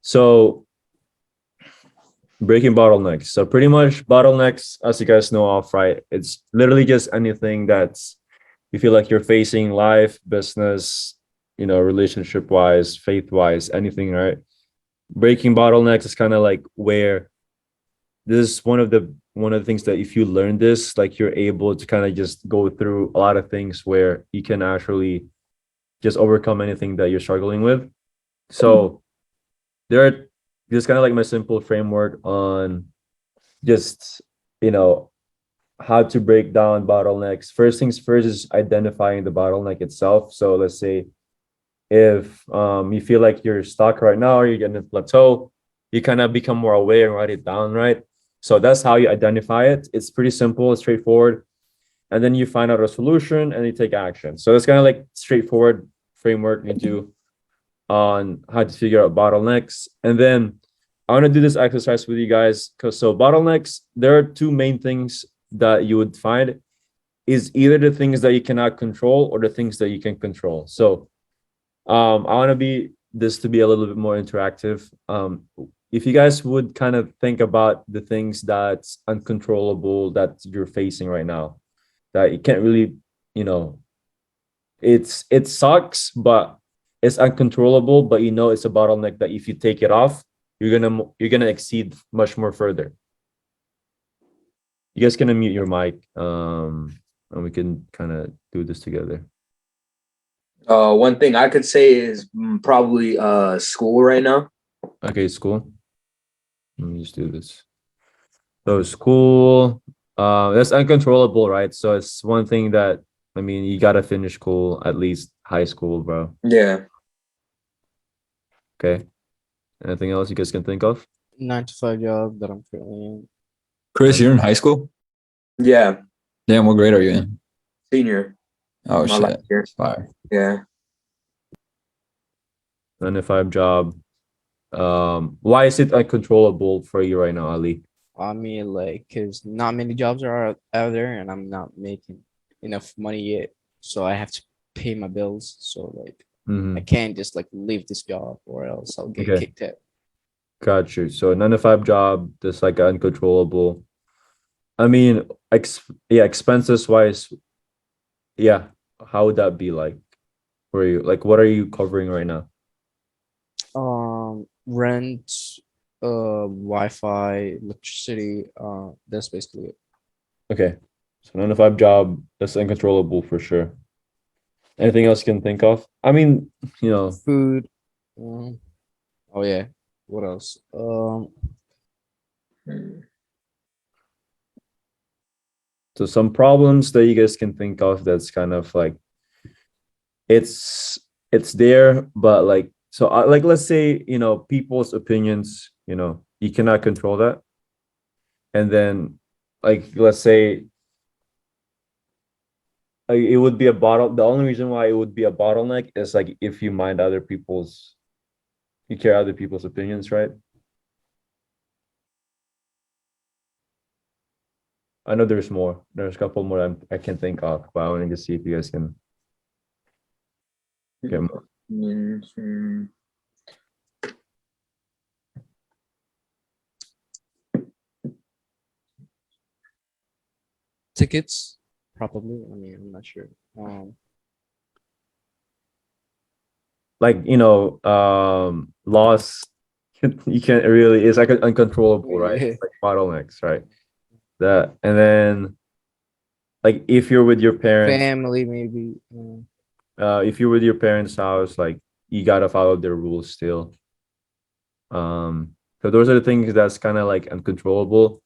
So breaking bottlenecks. So pretty much bottlenecks, as you guys know off, right? It's literally just anything that's you feel like you're facing life, business, relationship wise, faith wise, anything, right? Breaking bottlenecks is kind of like where this is one of the things that if you learn this, like you're able to kind of just go through a lot of things where you can actually just overcome anything that you're struggling with. So there are just kind of like my simple framework on just you know how to break down bottlenecks. First things first is identifying the bottleneck itself. So let's say if you feel like you're stuck right now or you're getting a plateau, you kind of become more aware and write it down, right? So that's how you identify it. It's pretty simple, straightforward. And then you find out a solution and you take action. So it's kind of like straightforward framework you do on how to figure out bottlenecks. And then I want to do this exercise with you guys because so bottlenecks, there are two main things that you would find is either the things that you cannot control or the things that you can control. So I want to be this to be a little bit more interactive. If you guys would kind of think about the things that's uncontrollable that you're facing right now, that you can't really, you know, it sucks, but it's uncontrollable. But it's a bottleneck that if you take it off, you're gonna exceed much more further. You guys can unmute your mic, and we can kind of do this together. One thing I could say is probably school right now. Okay, school. Let me just do this. So school, that's uncontrollable, right? So it's one thing that you gotta finish school, at least high school, bro. Yeah. Okay. Anything else you guys can think of? 9 to 5 job that I'm currently in. Chris, you're in high school? Yeah. Damn, what grade are you in? Senior. Oh, My shit. last year. Fire. Yeah. 9 to 5 job. Why is it uncontrollable for you right now, Ali? I mean, like, because not many jobs are out there, and I'm not making enough money yet, so I have to pay my bills. So like, I can't just like leave this job, or else I'll get Okay. kicked out. Got you. So 9 to 5 job, just like uncontrollable. Expenses wise, yeah. How would that be like for you? Like, what are you covering right now? Rent, Wi-Fi, electricity. That's basically it. Okay. So 9 to 5 job, that's uncontrollable for sure. Anything else you can think of? Food. Oh yeah. What else? So some problems that you guys can think of that's kind of like it's there, but like so like let's say people's opinions, you cannot control that. And then like let's say like, it would be the only reason why it would be a bottleneck is like if you care other people's opinions, right? I know there's more. There's a couple more I can think of, but I wanted to see if you guys can get more. Tickets, probably. I mean, I'm not sure. Like loss you can't really, it's like uncontrollable, right? Yeah. It's like bottlenecks, right? That, and then like if you're with your parents, Family, maybe. if you're with your parents' house, like you gotta follow their rules still. So those are the things that's kind of like uncontrollable.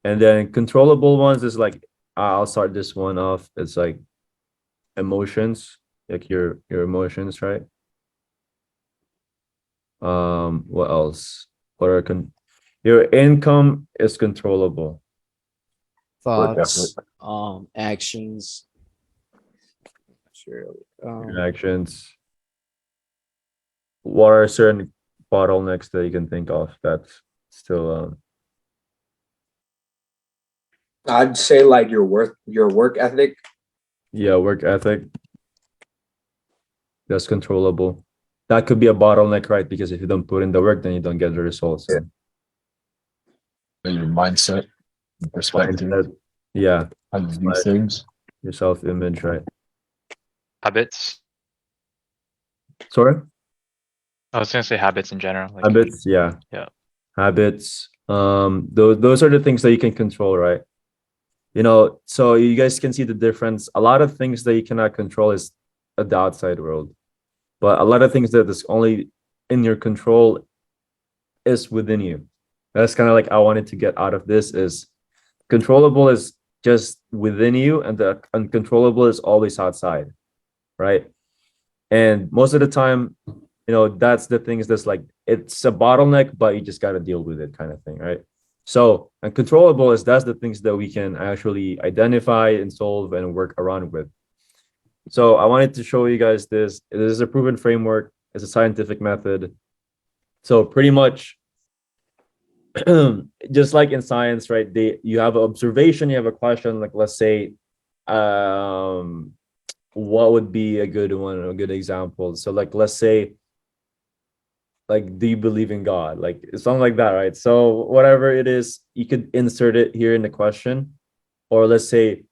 And then controllable ones is like I'll start this one off. It's like emotions, like your emotions, right? What else? Your income is controllable. Thoughts, actions. Sure. Your actions. What are certain bottlenecks that you can think of that's still I'd say like your work ethic. yeah, work ethic. That's controllable. that could be a bottleneck, right? Because if you don't put in the work, then you don't get the results. Yeah. Your mindset, perspective, Mindset, yeah, how you do things. your self-image, right? Habits. Sorry? I was gonna say habits in general. Like, Habits, yeah. Yeah. Habits. Those are the things that you can control, right? So you guys can see the difference. A lot of things that you cannot control is the outside world, but a lot of things that is only in your control is within you. That's kind of like I wanted to get out of this is controllable is just within you, and the uncontrollable is always outside, right? And most of the time, that's the things that's like it's a bottleneck, but you just got to deal with it, kind of thing, right? So uncontrollable is that's the things that we can actually identify and solve and work around with. So I wanted to show you guys this. It is a proven framework. It's a scientific method. So pretty much just like in science, right? You have an observation, you have a question, like let's say, what would be a good one, a good example? So like let's say, like, do you believe in God? Like something like that, right? So whatever it is, you could insert it here in the question. Or let's say,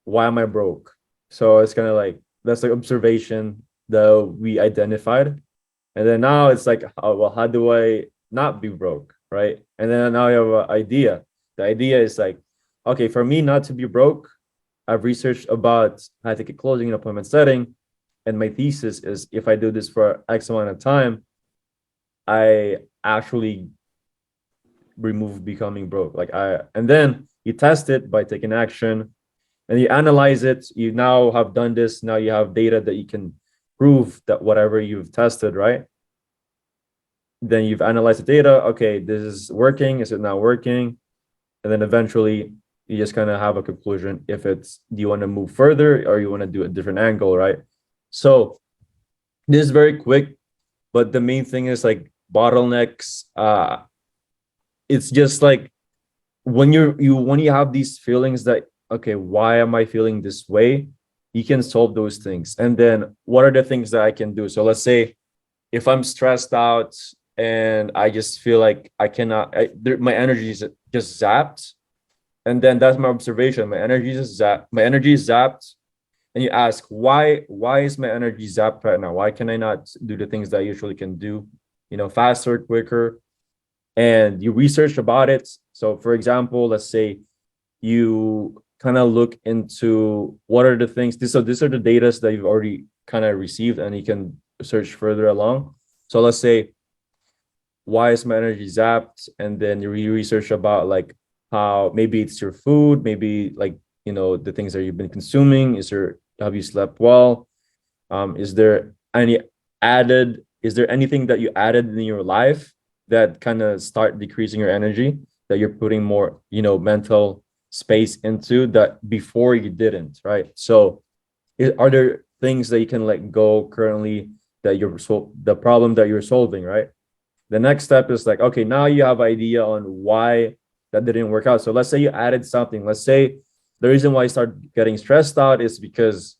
why am I broke? So it's kind of like that's the observation that we identified. And then now it's like, oh, well, how do I not be broke? Right. And then now you have an idea. The idea is like, okay, for me not to be broke, I've researched about how to get closing an appointment setting. And my thesis is if I do this for X amount of time, I actually remove becoming broke. And then you test it by taking action and you analyze it. You now have done this. Now you have data that you can prove that whatever you've tested, right? Then you've analyzed the data. Okay, this is working. Is it not working? And then eventually you just kind of have a conclusion if it's, do you want to move further or you want to do a different angle, right? So this is very quick, but the main thing is like bottlenecks. It's just like when you have these feelings that, okay, why am I feeling this way? You can solve those things. And then what are the things that I can do? So let's say if I'm stressed out and I just feel like I cannot, my energy is just zapped. And then that's my observation. My energy is zapped. And you ask, why is my energy zapped right now? Why can I not do the things that I usually can do, faster, quicker? And you research about it. So for example, let's say you kind of look into what are the things. These are the data that you've already kind of received, and you can search further along. So let's say, why is my energy zapped? And then you research about like how maybe it's your food, maybe like, the things that you've been consuming. Have you slept well? Is there anything that you added in your life that kind of start decreasing your energy, that you're putting more, mental space into that before you didn't, right? So are there things that you can let go currently that the problem that you're solving, right? The next step is like, okay, now you have idea on why that didn't work out. So let's say you added something. Let's say the reason why you start getting stressed out is because,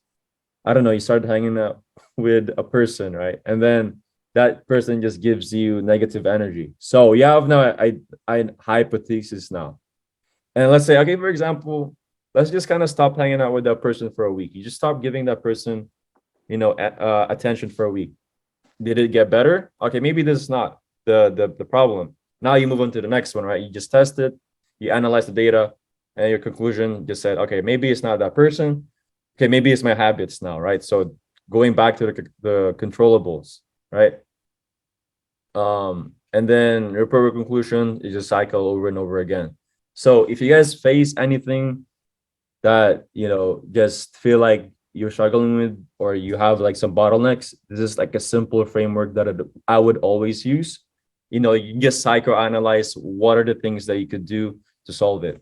I don't know, you start hanging out with a person, right? And then that person just gives you negative energy. So you have now a hypothesis now. And let's say, okay, for example, let's just kind of stop hanging out with that person for a week. You just stop giving that person, attention for a week. Did it get better? Okay, maybe this is not the problem. Now you move on to the next one, right? You just test it, you analyze the data, and your conclusion just said, okay, maybe it's not that person. Okay, maybe it's my habits now, right? So going back to the controllables, right? And then your perfect conclusion is just cycle over and over again. So if you guys face anything that, just feel like you're struggling with, or you have like some bottlenecks, this is like a simple framework that I would always use. You just psychoanalyze what are the things that you could do to solve it.